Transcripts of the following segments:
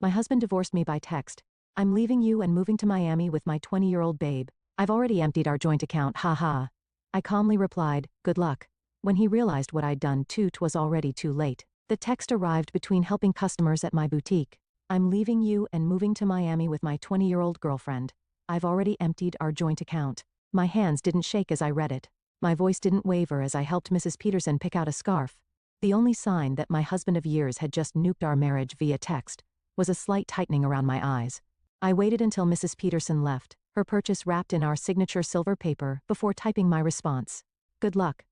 My husband divorced me by text. I'm leaving you and moving to Miami with my 20-year-old babe. I've already emptied our joint account, haha. I calmly replied, good luck. When he realized what I'd done, 'twas already too late. The text arrived between helping customers at my boutique. I'm leaving you and moving to Miami with my 20-year-old girlfriend. I've already emptied our joint account. My hands didn't shake as I read it. My voice didn't waver as I helped Mrs. Peterson pick out a scarf. The only sign that my husband of years had just nuked our marriage via text was a slight tightening around my eyes. I waited until Mrs. Peterson left, her purchase wrapped in our signature silver paper, before typing my response. Good luck.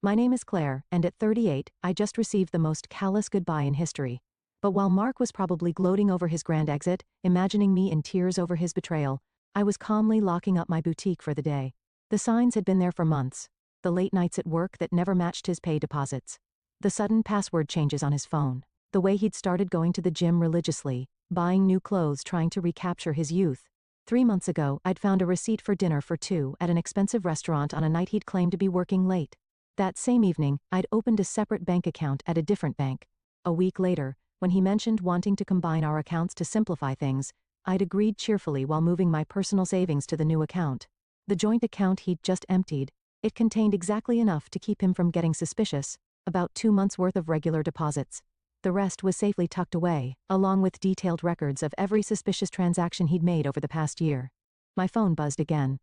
My name is Claire, and at 38, I just received the most callous goodbye in history. But while Mark was probably gloating over his grand exit, imagining me in tears over his betrayal, I was calmly locking up my boutique for the day. The signs had been there for months. The late nights at work that never matched his pay deposits. The sudden password changes on his phone. The way he'd started going to the gym religiously, buying new clothes, trying to recapture his youth. 3 months ago, I'd found a receipt for dinner for two at an expensive restaurant on a night he'd claimed to be working late. That same evening, I'd opened a separate bank account at a different bank. A week later, when he mentioned wanting to combine our accounts to simplify things, I'd agreed cheerfully while moving my personal savings to the new account. The joint account he'd just emptied, it contained exactly enough to keep him from getting suspicious, about 2 months' worth of regular deposits. The rest was safely tucked away, along with detailed records of every suspicious transaction he'd made over the past year. My phone buzzed again.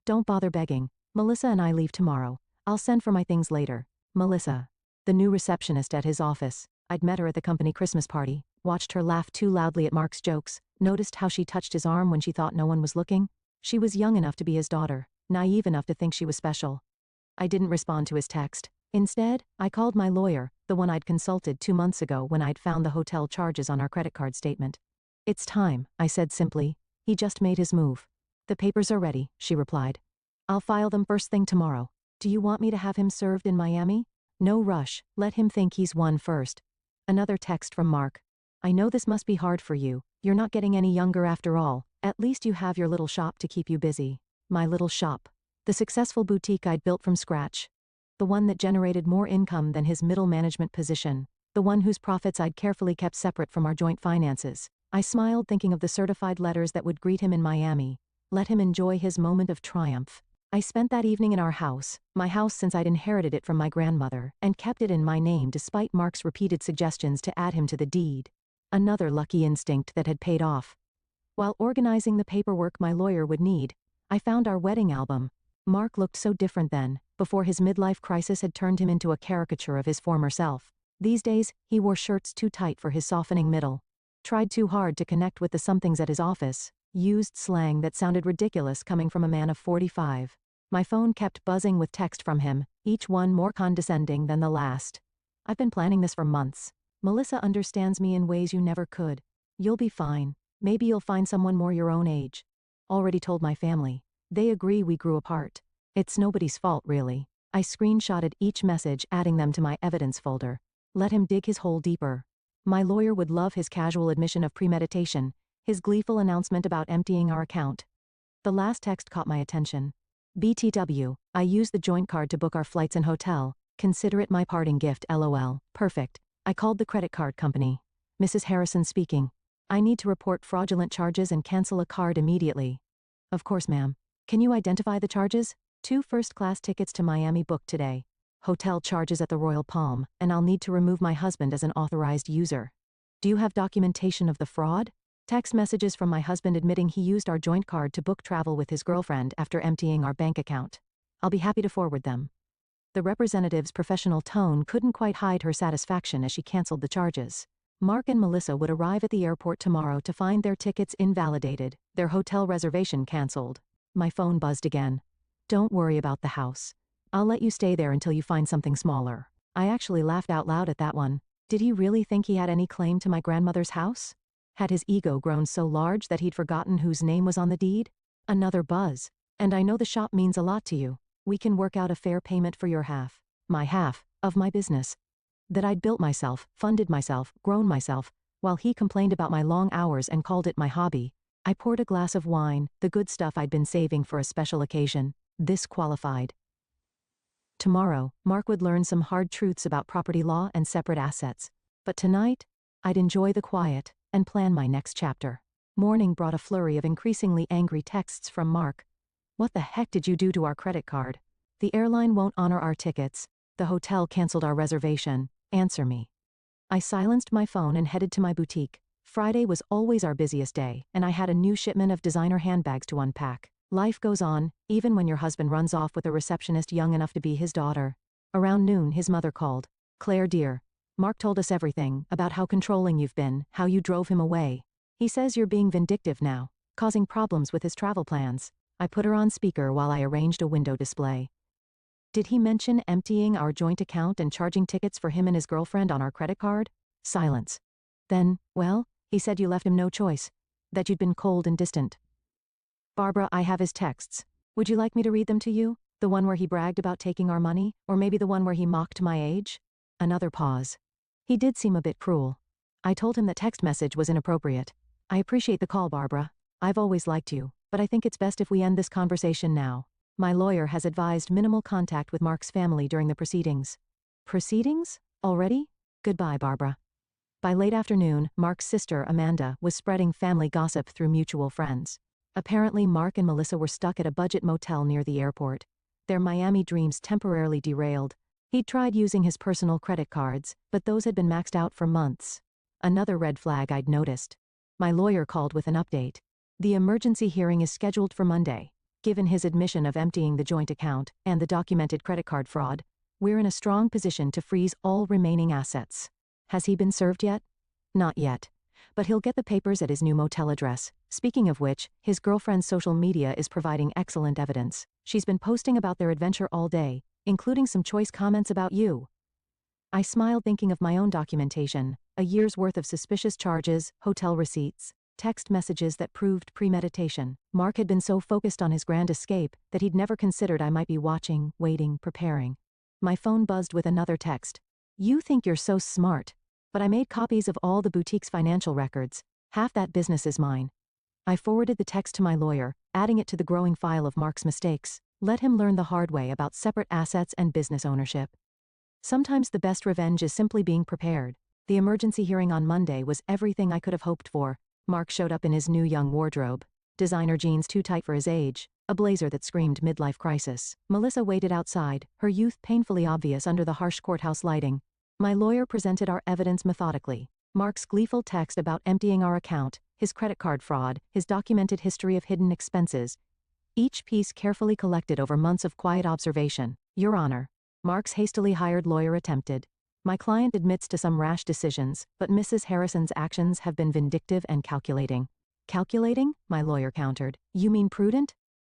Don't bother begging. Melissa and I leave tomorrow. I'll send for my things later. Melissa. The new receptionist at his office. I'd met her at the company Christmas party, watched her laugh too loudly at Mark's jokes, noticed how she touched his arm when she thought no one was looking. She was young enough to be his daughter, naive enough to think she was special. I didn't respond to his text. Instead, I called my lawyer, the one I'd consulted 2 months ago when I'd found the hotel charges on our credit card statement. It's time, I said simply. He just made his move. The papers are ready, she replied. I'll file them first thing tomorrow. Do you want me to have him served in Miami? No rush, let him think he's won first. Another text from Mark. I know this must be hard for you. You're not getting any younger after all. At least you have your little shop to keep you busy. My little shop. The successful boutique I'd built from scratch. The one that generated more income than his middle management position. The one whose profits I'd carefully kept separate from our joint finances. I smiled thinking of the certified letters that would greet him in Miami. Let him enjoy his moment of triumph. I spent that evening in our house, my house since I'd inherited it from my grandmother, and kept it in my name despite Mark's repeated suggestions to add him to the deed. Another lucky instinct that had paid off. While organizing the paperwork my lawyer would need, I found our wedding album. Mark looked so different then, before his midlife crisis had turned him into a caricature of his former self. These days, he wore shirts too tight for his softening middle. Tried too hard to connect with the somethings at his office. Used slang that sounded ridiculous coming from a man of 45. My phone kept buzzing with text from him, each one more condescending than the last. I've been planning this for months. Melissa understands me in ways you never could. You'll be fine. Maybe you'll find someone more your own age. Already told my family. They agree we grew apart. It's nobody's fault, really. I screenshotted each message, adding them to my evidence folder. Let him dig his hole deeper. My lawyer would love his casual admission of premeditation, his gleeful announcement about emptying our account. The last text caught my attention. BTW, I used the joint card to book our flights and hotel. Consider it my parting gift, LOL. Perfect. I called the credit card company. Mrs. Harrison speaking. I need to report fraudulent charges and cancel a card immediately. Of course, ma'am. Can you identify the charges? 2 first-class tickets to Miami booked today. Hotel charges at the Royal Palm, and I'll need to remove my husband as an authorized user. Do you have documentation of the fraud? Text messages from my husband admitting he used our joint card to book travel with his girlfriend after emptying our bank account. I'll be happy to forward them. The representative's professional tone couldn't quite hide her satisfaction as she canceled the charges. Mark and Melissa would arrive at the airport tomorrow to find their tickets invalidated, their hotel reservation canceled. My phone buzzed again. Don't worry about the house. I'll let you stay there until you find something smaller. I actually laughed out loud at that one. Did he really think he had any claim to my grandmother's house? Had his ego grown so large that he'd forgotten whose name was on the deed? Another buzz. And I know the shop means a lot to you. We can work out a fair payment for your half. My half, of my business. That I'd built myself, funded myself, grown myself, while he complained about my long hours and called it my hobby. I poured a glass of wine, the good stuff I'd been saving for a special occasion. This qualified. Tomorrow, Mark would learn some hard truths about property law and separate assets. But tonight, I'd enjoy the quiet and plan my next chapter. Morning brought a flurry of increasingly angry texts from Mark. What the heck did you do to our credit card? The airline won't honor our tickets. The hotel canceled our reservation. Answer me. I silenced my phone and headed to my boutique. Friday was always our busiest day, and I had a new shipment of designer handbags to unpack. Life goes on, even when your husband runs off with a receptionist young enough to be his daughter. Around noon, his mother called. Claire dear, Mark told us everything, about how controlling you've been, how you drove him away. He says you're being vindictive now, causing problems with his travel plans. I put her on speaker while I arranged a window display. Did he mention emptying our joint account and charging tickets for him and his girlfriend on our credit card? Silence. Then, well, he said you left him no choice. That you'd been cold and distant. Barbara, I have his texts. Would you like me to read them to you? The one where he bragged about taking our money, or maybe the one where he mocked my age? Another pause. He did seem a bit cruel. I told him that text message was inappropriate. I appreciate the call, Barbara. I've always liked you, but I think it's best if we end this conversation now. My lawyer has advised minimal contact with Mark's family during the proceedings. Proceedings? Already? Goodbye, Barbara. By late afternoon, Mark's sister, Amanda, was spreading family gossip through mutual friends. Apparently, Mark and Melissa were stuck at a budget motel near the airport. Their Miami dreams temporarily derailed. He'd tried using his personal credit cards, but those had been maxed out for months. Another red flag I'd noticed. My lawyer called with an update. The emergency hearing is scheduled for Monday. Given his admission of emptying the joint account and the documented credit card fraud, we're in a strong position to freeze all remaining assets. Has he been served yet? Not yet. But he'll get the papers at his new motel address. Speaking of which, his girlfriend's social media is providing excellent evidence. She's been posting about their adventure all day, including some choice comments about you. I smiled thinking of my own documentation, a year's worth of suspicious charges, hotel receipts, text messages that proved premeditation. Mark had been so focused on his grand escape that he'd never considered I might be watching, waiting, preparing. My phone buzzed with another text. You think you're so smart. But I made copies of all the boutique's financial records. Half that business is mine. I forwarded the text to my lawyer, adding it to the growing file of Mark's mistakes. Let him learn the hard way about separate assets and business ownership. Sometimes the best revenge is simply being prepared. The emergency hearing on Monday was everything I could have hoped for. Mark showed up in his new young wardrobe. Designer jeans too tight for his age, a blazer that screamed midlife crisis. Melissa waited outside, her youth painfully obvious under the harsh courthouse lighting. My lawyer presented our evidence methodically. Mark's gleeful text about emptying our account, his credit card fraud, his documented history of hidden expenses. Each piece carefully collected over months of quiet observation. Your Honor. Mark's hastily hired lawyer attempted. My client admits to some rash decisions, but Mrs. Harrison's actions have been vindictive and calculating. Calculating? My lawyer countered. You mean prudent?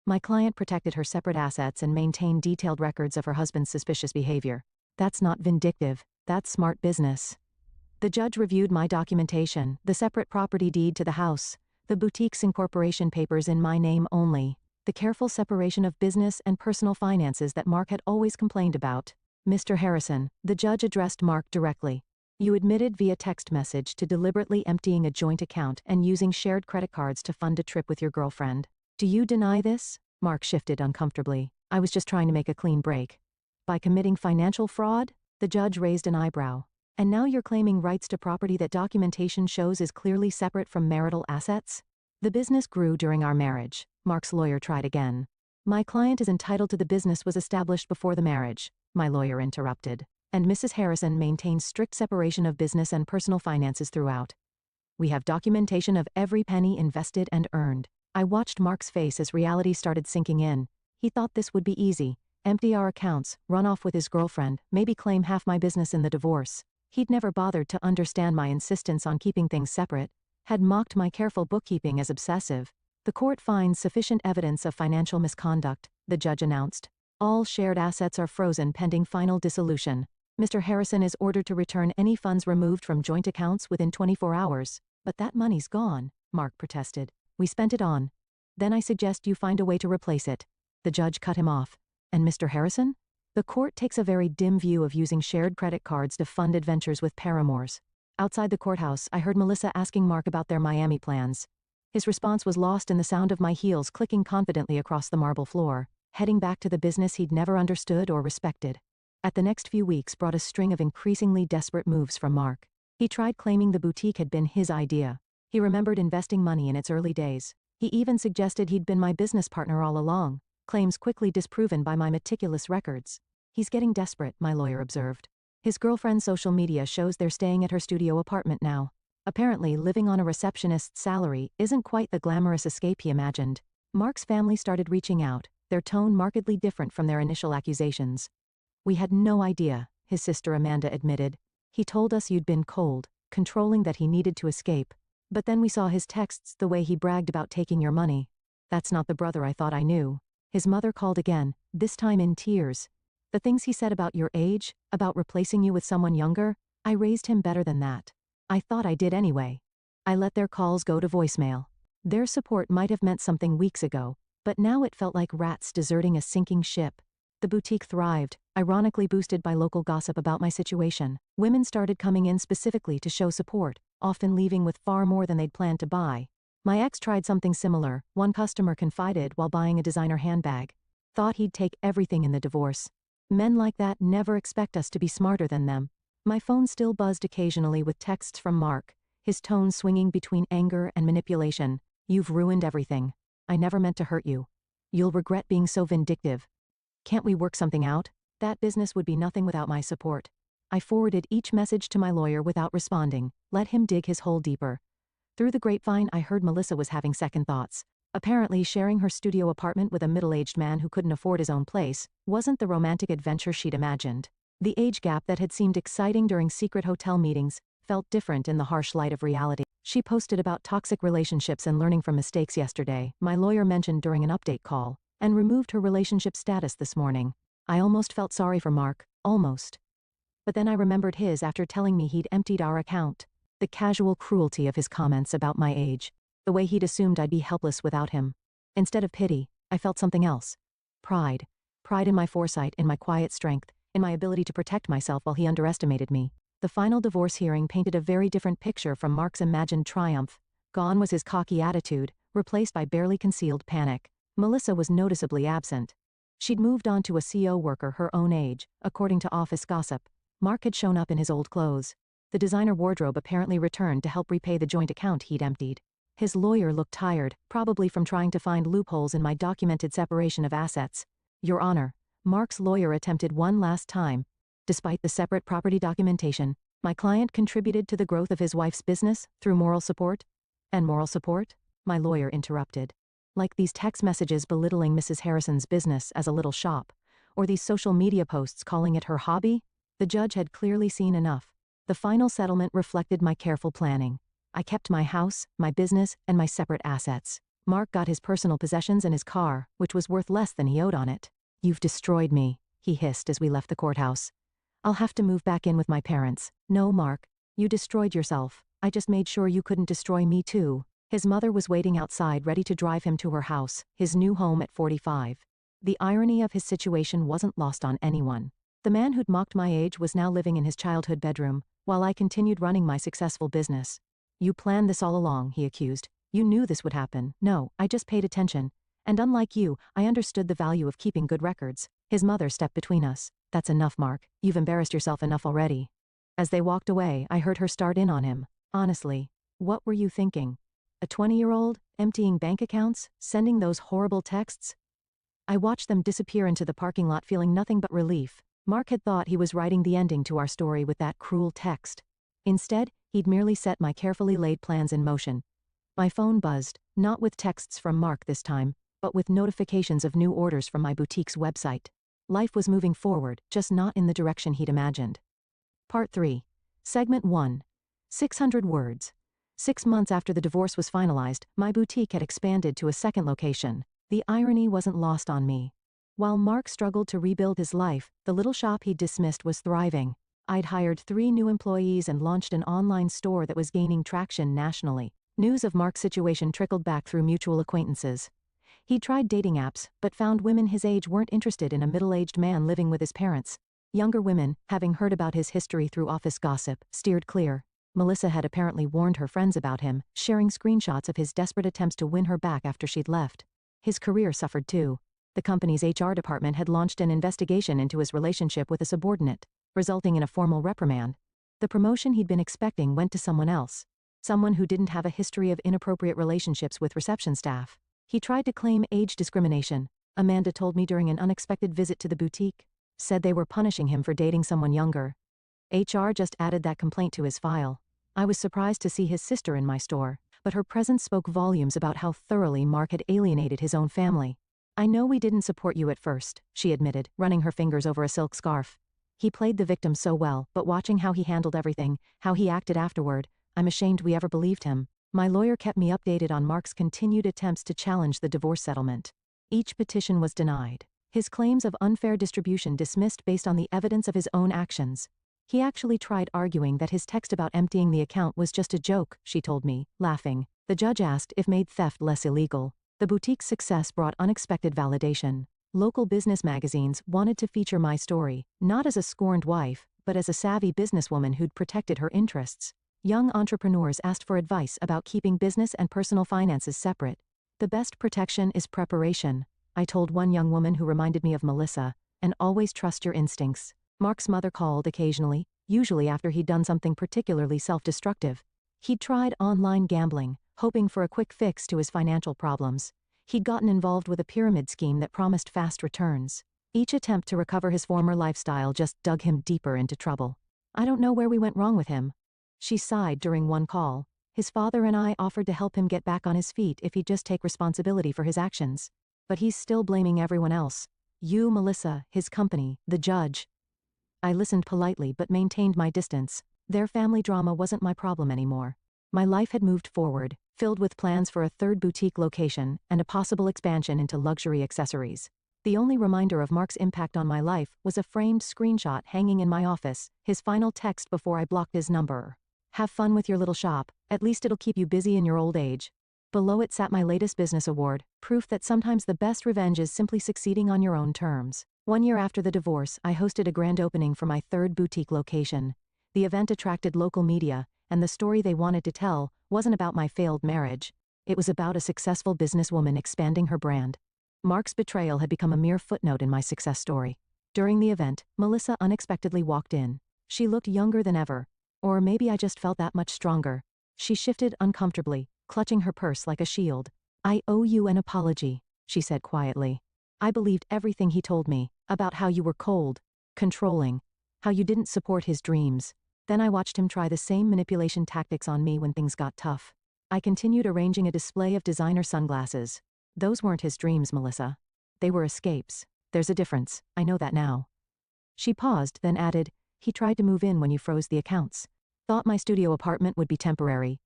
My client protected her separate assets and maintained detailed records of her husband's suspicious behavior. That's not vindictive, that's smart business. The judge reviewed my documentation, the separate property deed to the house, the boutique's incorporation papers in my name only, the careful separation of business and personal finances that Mark had always complained about. Mr. Harrison, the judge addressed Mark directly. You admitted via text message to deliberately emptying a joint account and using shared credit cards to fund a trip with your girlfriend. Do you deny this? Mark shifted uncomfortably. I was just trying to make a clean break. By committing financial fraud? The judge raised an eyebrow. And now you're claiming rights to property that documentation shows is clearly separate from marital assets? The business grew during our marriage. Mark's lawyer tried again. My client is entitled to the business was established before the marriage. My lawyer interrupted. And Mrs. Harrison maintains strict separation of business and personal finances throughout. We have documentation of every penny invested and earned. I watched Mark's face as reality started sinking in. He thought this would be easy. Empty our accounts, run off with his girlfriend, maybe claim half my business in the divorce. He'd never bothered to understand my insistence on keeping things separate, had mocked my careful bookkeeping as obsessive. The court finds sufficient evidence of financial misconduct, the judge announced. All shared assets are frozen pending final dissolution. Mr. Harrison is ordered to return any funds removed from joint accounts within 24 hours. But that money's gone, Mark protested. We spent it on. Then I suggest you find a way to replace it. The judge cut him off. And Mr. Harrison? The court takes a very dim view of using shared credit cards to fund adventures with paramours. Outside the courthouse, I heard Melissa asking Mark about their Miami plans. His response was lost in the sound of my heels clicking confidently across the marble floor, heading back to the business he'd never understood or respected. At the next few weeks brought a string of increasingly desperate moves from Mark. He tried claiming the boutique had been his idea, He remembered investing money in its early days. He even suggested he'd been my business partner all along, claims quickly disproven by my meticulous records. He's getting desperate, my lawyer observed. His girlfriend's social media shows they're staying at her studio apartment now. Apparently, living on a receptionist's salary isn't quite the glamorous escape he imagined. Mark's family started reaching out, their tone markedly different from their initial accusations. We had no idea, his sister Amanda admitted. He told us you'd been cold, controlling, that he needed to escape. But then we saw his texts, the way he bragged about taking your money. That's not the brother I thought I knew. His mother called again, this time in tears. The things he said about your age, about replacing you with someone younger, I raised him better than that. I thought I did anyway. I let their calls go to voicemail. Their support might have meant something weeks ago, but now it felt like rats deserting a sinking ship. The boutique thrived, ironically boosted by local gossip about my situation. Women started coming in specifically to show support, often leaving with far more than they'd planned to buy. My ex tried something similar. One customer confided while buying a designer handbag. Thought he'd take everything in the divorce. Men like that never expect us to be smarter than them. My phone still buzzed occasionally with texts from Mark, his tone swinging between anger and manipulation. You've ruined everything. I never meant to hurt you. You'll regret being so vindictive. Can't we work something out? That business would be nothing without my support. I forwarded each message to my lawyer without responding, let him dig his hole deeper. Through the grapevine, I heard Melissa was having second thoughts. Apparently, sharing her studio apartment with a middle-aged man who couldn't afford his own place wasn't the romantic adventure she'd imagined. The age gap that had seemed exciting during secret hotel meetings felt different in the harsh light of reality. She posted about toxic relationships and learning from mistakes yesterday, my lawyer mentioned during an update call, and removed her relationship status this morning. I almost felt sorry for Mark, almost. But then I remembered his after telling me he'd emptied our account. The casual cruelty of his comments about my age. The way he'd assumed I'd be helpless without him. Instead of pity, I felt something else. Pride. Pride in my foresight, in my quiet strength, in my ability to protect myself while he underestimated me. The final divorce hearing painted a very different picture from Mark's imagined triumph. Gone was his cocky attitude, replaced by barely concealed panic. Melissa was noticeably absent. She'd moved on to a CO worker her own age, according to office gossip. Mark had shown up in his old clothes. The designer wardrobe apparently returned to help repay the joint account he'd emptied. His lawyer looked tired, probably from trying to find loopholes in my documented separation of assets. Your Honor, Mark's lawyer attempted one last time. Despite the separate property documentation, my client contributed to the growth of his wife's business through moral support. And moral support? My lawyer interrupted. Like these text messages belittling Mrs. Harrison's business as a little shop, or these social media posts calling it her hobby? The judge had clearly seen enough. The final settlement reflected my careful planning. I kept my house, my business, and my separate assets. Mark got his personal possessions and his car, which was worth less than he owed on it. You've destroyed me, he hissed as we left the courthouse. I'll have to move back in with my parents. No, Mark. You destroyed yourself. I just made sure you couldn't destroy me too. His mother was waiting outside ready to drive him to her house, his new home at 45. The irony of his situation wasn't lost on anyone. The man who'd mocked my age was now living in his childhood bedroom, while I continued running my successful business. You planned this all along, he accused. You knew this would happen. No, I just paid attention. And unlike you, I understood the value of keeping good records. His mother stepped between us. That's enough, Mark. You've embarrassed yourself enough already. As they walked away, I heard her start in on him. Honestly, what were you thinking? A 20-year-old, emptying bank accounts, sending those horrible texts? I watched them disappear into the parking lot feeling nothing but relief. Mark had thought he was writing the ending to our story with that cruel text. Instead, he'd merely set my carefully laid plans in motion. My phone buzzed, not with texts from Mark this time, but with notifications of new orders from my boutique's website. Life was moving forward, just not in the direction he'd imagined. Part 3. Segment 1. 600 words. 6 months after the divorce was finalized, my boutique had expanded to a second location. The irony wasn't lost on me. While Mark struggled to rebuild his life, the little shop he'd dismissed was thriving. I'd hired 3 new employees and launched an online store that was gaining traction nationally. News of Mark's situation trickled back through mutual acquaintances. He'd tried dating apps, but found women his age weren't interested in a middle-aged man living with his parents. Younger women, having heard about his history through office gossip, steered clear. Melissa had apparently warned her friends about him, sharing screenshots of his desperate attempts to win her back after she'd left. His career suffered too. The company's HR department had launched an investigation into his relationship with a subordinate, resulting in a formal reprimand. The promotion he'd been expecting went to someone else. someone who didn't have a history of inappropriate relationships with reception staff. He tried to claim age discrimination, Amanda told me during an unexpected visit to the boutique. Said they were punishing him for dating someone younger. HR just added that complaint to his file. I was surprised to see his sister in my store, but her presence spoke volumes about how thoroughly Mark had alienated his own family. I know we didn't support you at first, she admitted, running her fingers over a silk scarf. He played the victim so well, but watching how he handled everything, how he acted afterward, I'm ashamed we ever believed him. My lawyer kept me updated on Mark's continued attempts to challenge the divorce settlement. Each petition was denied. His claims of unfair distribution dismissed based on the evidence of his own actions. He actually tried arguing that his text about emptying the account was just a joke, she told me, laughing. The judge asked if made theft less illegal. The boutique's success brought unexpected validation. Local business magazines wanted to feature my story, not as a scorned wife, but as a savvy businesswoman who'd protected her interests. Young entrepreneurs asked for advice about keeping business and personal finances separate. The best protection is preparation, I told one young woman who reminded me of Melissa, and always trust your instincts. Mark's mother called occasionally, usually after he'd done something particularly self-destructive. He'd tried online gambling, hoping for a quick fix to his financial problems. He'd gotten involved with a pyramid scheme that promised fast returns. Each attempt to recover his former lifestyle just dug him deeper into trouble. I don't know where we went wrong with him. She sighed during one call. His father and I offered to help him get back on his feet if he'd just take responsibility for his actions. But he's still blaming everyone else. You, Melissa, his company, the judge. I listened politely but maintained my distance. Their family drama wasn't my problem anymore. My life had moved forward, filled with plans for a third boutique location and a possible expansion into luxury accessories. The only reminder of Mark's impact on my life was a framed screenshot hanging in my office, his final text before I blocked his number. Have fun with your little shop, at least it'll keep you busy in your old age. Below it sat my latest business award, proof that sometimes the best revenge is simply succeeding on your own terms. 1 year after the divorce, I hosted a grand opening for my third boutique location. The event attracted local media, and the story they wanted to tell wasn't about my failed marriage. It was about a successful businesswoman expanding her brand. Mark's betrayal had become a mere footnote in my success story. During the event, Melissa unexpectedly walked in. She looked younger than ever. Or maybe I just felt that much stronger. She shifted uncomfortably, clutching her purse like a shield. I owe you an apology, she said quietly. I believed everything he told me, about how you were cold, controlling, how you didn't support his dreams. Then I watched him try the same manipulation tactics on me when things got tough. I continued arranging a display of designer sunglasses. Those weren't his dreams, Melissa. They were escapes. There's a difference, I know that now. She paused, then added, he tried to move in when you froze the accounts. Thought my studio apartment would be temporary.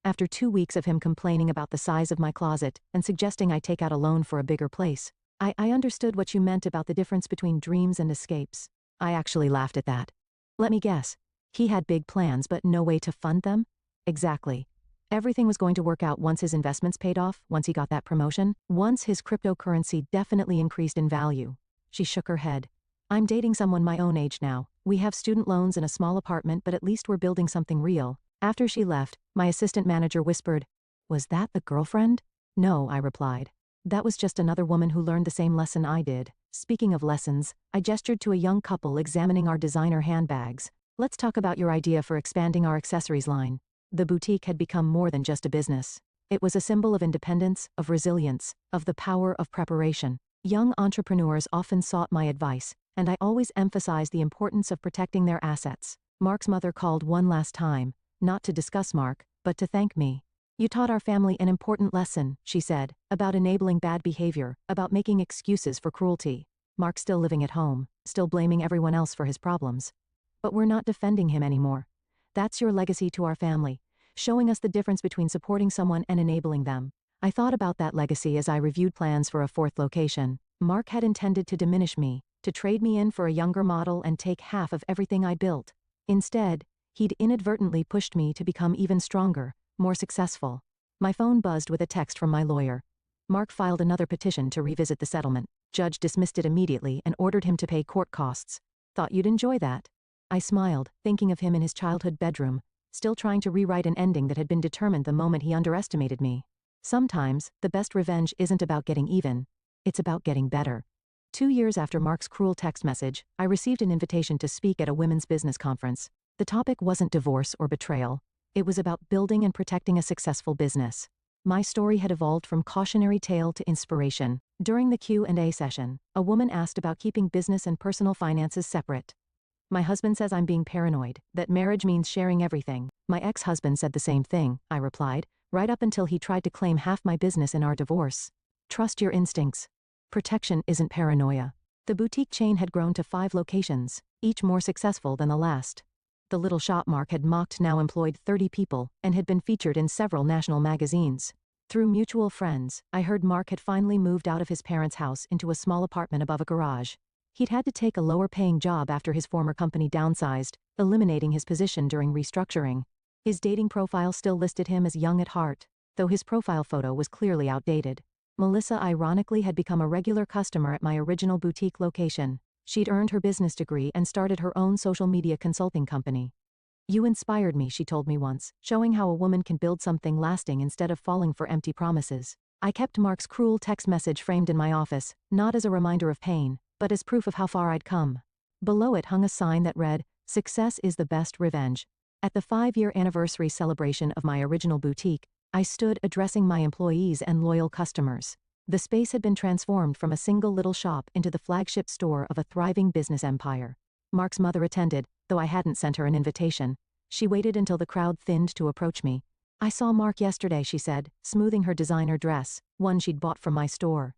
After 2 weeks of him complaining about the size of my closet and suggesting I take out a loan for a bigger place, I understood what you meant about the difference between dreams and escapes. I actually laughed at that. Let me guess. He had big plans but no way to fund them? Exactly. Everything was going to work out once his investments paid off, once he got that promotion, once his cryptocurrency definitely increased in value. She shook her head. I'm dating someone my own age now. We have student loans and a small apartment, but at least we're building something real. After she left, my assistant manager whispered, "Was that the girlfriend?" "No," I replied. "That was just another woman who learned the same lesson I did." Speaking of lessons, I gestured to a young couple examining our designer handbags. "Let's talk about your idea for expanding our accessories line." The boutique had become more than just a business. It was a symbol of independence, of resilience, of the power of preparation. Young entrepreneurs often sought my advice, and I always emphasized the importance of protecting their assets. Mark's mother called one last time, not to discuss Mark, but to thank me. "You taught our family an important lesson," she said, "about enabling bad behavior, about making excuses for cruelty." Mark's still living at home, still blaming everyone else for his problems. But we're not defending him anymore. That's your legacy to our family, showing us the difference between supporting someone and enabling them. I thought about that legacy as I reviewed plans for a fourth location. Mark had intended to diminish me, to trade me in for a younger model and take half of everything I built. Instead, he'd inadvertently pushed me to become even stronger, more successful. My phone buzzed with a text from my lawyer. Mark filed another petition to revisit the settlement. Judge dismissed it immediately and ordered him to pay court costs. Thought you'd enjoy that. I smiled, thinking of him in his childhood bedroom, still trying to rewrite an ending that had been determined the moment he underestimated me. Sometimes, the best revenge isn't about getting even. It's about getting better. 2 years after Mark's cruel text message, I received an invitation to speak at a women's business conference. The topic wasn't divorce or betrayal. It was about building and protecting a successful business. My story had evolved from cautionary tale to inspiration. During the Q&A session, a woman asked about keeping business and personal finances separate. My husband says I'm being paranoid, that marriage means sharing everything. My ex-husband said the same thing, I replied, right up until he tried to claim half my business in our divorce. Trust your instincts. Protection isn't paranoia. The boutique chain had grown to 5 locations, each more successful than the last. The little shop Mark had mocked now employed 30 people and had been featured in several national magazines. Through mutual friends, I heard Mark had finally moved out of his parents' house into a small apartment above a garage. He'd had to take a lower-paying job after his former company downsized, eliminating his position during restructuring. His dating profile still listed him as young at heart, though his profile photo was clearly outdated. Melissa ironically had become a regular customer at my original boutique location. She'd earned her business degree and started her own social media consulting company. You inspired me, she told me once, showing how a woman can build something lasting instead of falling for empty promises. I kept Mark's cruel text message framed in my office, not as a reminder of pain, but as proof of how far I'd come. Below it hung a sign that read, "Success is the best revenge." At the 5-year anniversary celebration of my original boutique, I stood addressing my employees and loyal customers. The space had been transformed from a single little shop into the flagship store of a thriving business empire. Mark's mother attended, though I hadn't sent her an invitation. She waited until the crowd thinned to approach me. I saw Mark yesterday, she said, smoothing her designer dress, one she'd bought from my store.